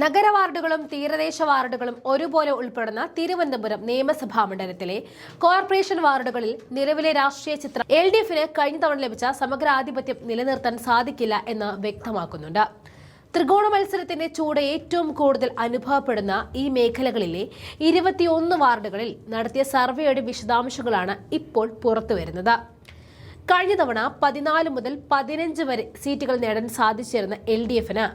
നഗര വാർഡുകളും തീരദേശ വാർഡുകളും ഒരുപോലെ ഉൾപ്പെടുന്ന തിരുവനന്തപുരം നിയമസഭാ മണ്ഡലത്തിലെ കോർപ്പറേഷൻ വാർഡുകളിൽ നിലവിലെ രാഷ്ട്രീയ ചിത്രം LDFന് കഴിഞ്ഞ തവണ ലഭിച്ച സമഗ്രാധിപത്യം നിലനിർത്താൻ സാധിക്കില്ല എന്ന് വ്യക്തമാക്കുന്നുണ്ട്. ത്രികോണ മത്സരത്തിന്റെ ചൂട് ഏറ്റവും കൂടുതൽ അനുഭവപ്പെടുന്ന ഈ മേഖലകളിലെ 21 വാർഡുകളിൽ നടത്തിയ സർവേയുടെ വിശദാംശങ്ങളാണ് ഇപ്പോൾ പുറത്തുവരുന്നത്. കഴിഞ്ഞ തവണ 14 മുതൽ 15 വരെ സീറ്റുകൾ നേടാൻ സാധിച്ചിരുന്ന LDFന്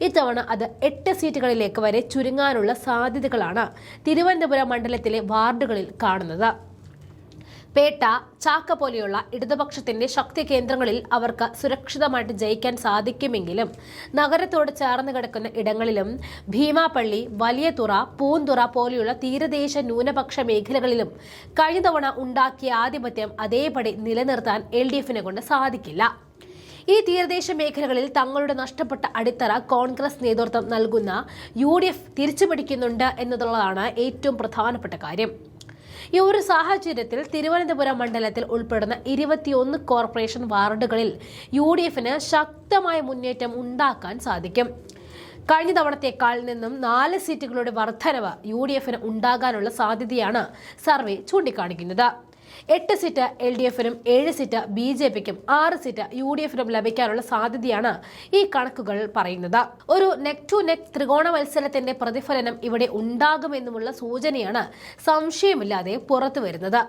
ഇത്തവണ അത് 8 സീറ്റുകളിലേക്ക് വരെ ചുരുങ്ങാനുള്ള സാധ്യതകളാണ് തിരുവനന്തപുരം മണ്ഡലത്തിലെ വാർഡുകളിൽ കാണുന്നത്. പേട്ട, ചാക്ക പോലെയുള്ള ഇടതുപക്ഷത്തിന്റെ ശക്തി കേന്ദ്രങ്ങളിൽ അവർക്ക് സുരക്ഷിതമായിട്ട് ജയിക്കാൻ സാധിക്കുമെങ്കിലും നഗരത്തോട് ചേർന്ന് കിടക്കുന്ന ഇടങ്ങളിലും ഭീമാപള്ളി, വലിയതുറ, പൂന്തുറ പോലെയുള്ള തീരദേശ ന്യൂനപക്ഷ മേഖലകളിലും കഴിഞ്ഞ തവണ ഉണ്ടാക്കിയ ആധിപത്യം അതേപടി നിലനിർത്താൻ LDFനെ കൊണ്ട് സാധിക്കില്ല. ഈ തീരദേശ മേഖലകളിൽ തങ്ങളുടെ നഷ്ടപ്പെട്ട അടിത്തറ കോൺഗ്രസ് നേതൃത്വം നൽകുന്ന UDF തിരിച്ചുപിടിക്കുന്നുണ്ട് എന്നതുള്ളതാണ് ഏറ്റവും പ്രധാനപ്പെട്ട കാര്യം. ഈ ഒരു സാഹചര്യത്തിൽ തിരുവനന്തപുരം മണ്ഡലത്തിൽ ഉൾപ്പെടുന്ന 21 കോർപ്പറേഷൻ വാർഡുകളിൽ UDFന് ശക്തമായ മുന്നേറ്റം ഉണ്ടാക്കാൻ സാധിക്കും. കഴിഞ്ഞ തവണത്തേക്കാൾ നിന്നും 4 സീറ്റുകളുടെ വർധനവ് UDFന് ഉണ്ടാകാനുള്ള സാധ്യതയാണ് സർവേ ചൂണ്ടിക്കാണിക്കുന്നത്. 8 സീറ്റ് LDFനും 7 സീറ്റ് BJPക്കും 6 സീറ്റ് UDFനും ലഭിക്കാനുള്ള സാധ്യതയാണ് ഈ കണക്കുകൾ പറയുന്നത്. ഒരു നെക്ക് ടു നെക്ക് ത്രികോണ മത്സരത്തിന്റെ പ്രതിഫലനം ഇവിടെ ഉണ്ടാകുമെന്നുമുള്ള സൂചനയാണ് സംശയമില്ലാതെ പുറത്തു വരുന്നത്.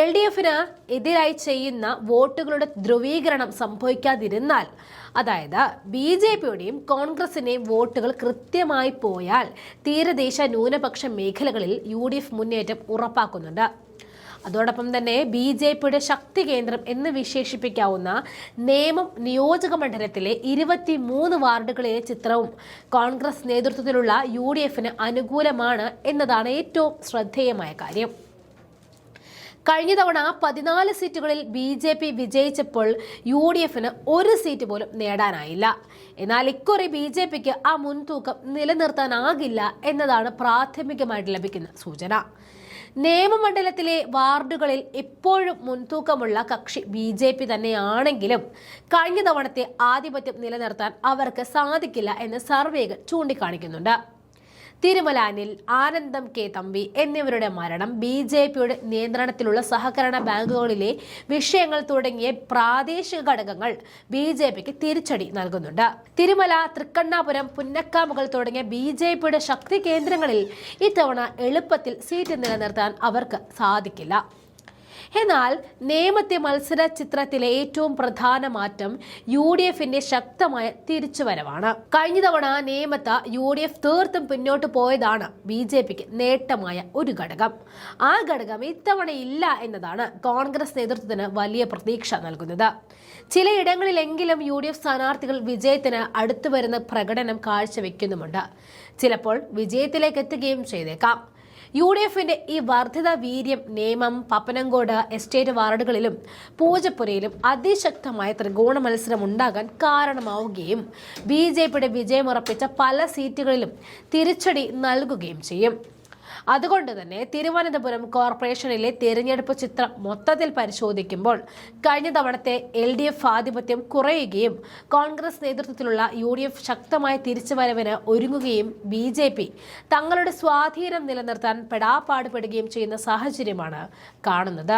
LDFന് എതിരായി ചെയ്യുന്ന വോട്ടുകളുടെ ധ്രുവീകരണം സംഭവിക്കാതിരുന്നാൽ, അതായത് BJPയുടെയും കോൺഗ്രസിന്റെയും വോട്ടുകൾ കൃത്യമായി പോയാൽ തീരദേശ ന്യൂനപക്ഷ മേഖലകളിൽ UDF മുന്നേറ്റം ഉറപ്പാക്കുന്നുണ്ട്. അതോടൊപ്പം തന്നെ BJPയുടെ ശക്തി കേന്ദ്രം എന്ന് വിശേഷിപ്പിക്കാവുന്ന നേമം നിയോജക മണ്ഡലത്തിലെ 23 വാർഡുകളിലെ ചിത്രവും കോൺഗ്രസ് നേതൃത്വത്തിലുള്ള UDFന് അനുകൂലമാണ് എന്നതാണ് ഏറ്റവും ശ്രദ്ധേയമായ കാര്യം. കഴിഞ്ഞ തവണ 14 സീറ്റുകളിൽ BJP വിജയിച്ചപ്പോൾ UDFന് 1 സീറ്റ് പോലും നേടാനായില്ല. എന്നാൽ ഇക്കുറി BJPക്ക് ആ മുൻതൂക്കം നിലനിർത്താനാകില്ല എന്നതാണ് പ്രാഥമികമായിട്ട് ലഭിക്കുന്ന സൂചന. നിയമമണ്ഡലത്തിലെ വാർഡുകളിൽ ഇപ്പോഴും മുൻതൂക്കമുള്ള കക്ഷി BJP തന്നെയാണെങ്കിലും കഴിഞ്ഞ തവണത്തെ ആധിപത്യം നിലനിർത്താൻ അവർക്ക് സാധിക്കില്ല എന്ന് സർവേകൾ ചൂണ്ടിക്കാണിക്കുന്നുണ്ട്. തിരുമലാനിൽ ആനന്ദം K തമ്പി എന്നിവരുടെ മരണം, BJPയുടെ നിയന്ത്രണത്തിലുള്ള സഹകരണ ബാങ്കുകളിലെ വിഷയങ്ങൾ തുടങ്ങിയ പ്രാദേശിക ഘടകങ്ങൾ BJPക്ക് തിരിച്ചടി നൽകുന്നുണ്ട്. തിരുമല, തൃക്കണ്ണാപുരം, പുന്നക്കാമുകൾ തുടങ്ങിയ BJPയുടെ ശക്തി കേന്ദ്രങ്ങളിൽ ഇത്തവണ എളുപ്പത്തിൽ സീറ്റ് നിലനിർത്താൻ അവർക്ക് സാധിക്കില്ല. എന്നാൽ നേമത്തെ മത്സര ചിത്രത്തിലെ ഏറ്റവും പ്രധാന മാറ്റം UDFന്റെ ശക്തമായ തിരിച്ചുവരവാണ്. കഴിഞ്ഞ തവണ നേമത്ത് UDF തീർത്തും പിന്നോട്ട് പോയതാണ് BJPക്ക് നേട്ടമായ ഒരു ഘടകം. ആ ഘടകം ഇത്തവണ ഇല്ല എന്നതാണ് കോൺഗ്രസ് നേതൃത്വത്തിന് വലിയ പ്രതീക്ഷ നൽകുന്നത്. ചിലയിടങ്ങളിലെങ്കിലും UDF സ്ഥാനാർത്ഥികൾ വിജയത്തിന് അടുത്തു വരുന്ന പ്രകടനം കാഴ്ചവെക്കുന്നുമുണ്ട്. ചിലപ്പോൾ വിജയത്തിലേക്ക് എത്തുകയും ചെയ്തേക്കാം. UDFന്റെ ഈ വർദ്ധിത വീര്യം നേമം, പപ്പനംകോട് എസ്റ്റേറ്റ് വാർഡുകളിലും പൂജപ്പുരയിലും അതിശക്തമായ ത്രികോണ മത്സരം ഉണ്ടാകാൻ കാരണമാവുകയും BJPയുടെ വിജയമുറപ്പിച്ച പല സീറ്റുകളിലും തിരിച്ചടി നൽകുകയും ചെയ്യും. അതുകൊണ്ട് തന്നെ തിരുവനന്തപുരം കോർപ്പറേഷനിലെ തിരഞ്ഞെടുപ്പ് ചിത്രം മൊത്തത്തിൽ പരിശോധിക്കുമ്പോൾ കഴിഞ്ഞ തവണത്തെ LDF ആധിപത്യം കുറയുകയും കോൺഗ്രസ് നേതൃത്വത്തിലുള്ള UDF ശക്തമായ തിരിച്ചുവരവിന് ഒരുങ്ങുകയും BJP തങ്ങളുടെ സ്വാധീനം നിലനിർത്താൻ പെടാപ്പാടുപെടുകയും ചെയ്യുന്ന സാഹചര്യമാണ് കാണുന്നത്.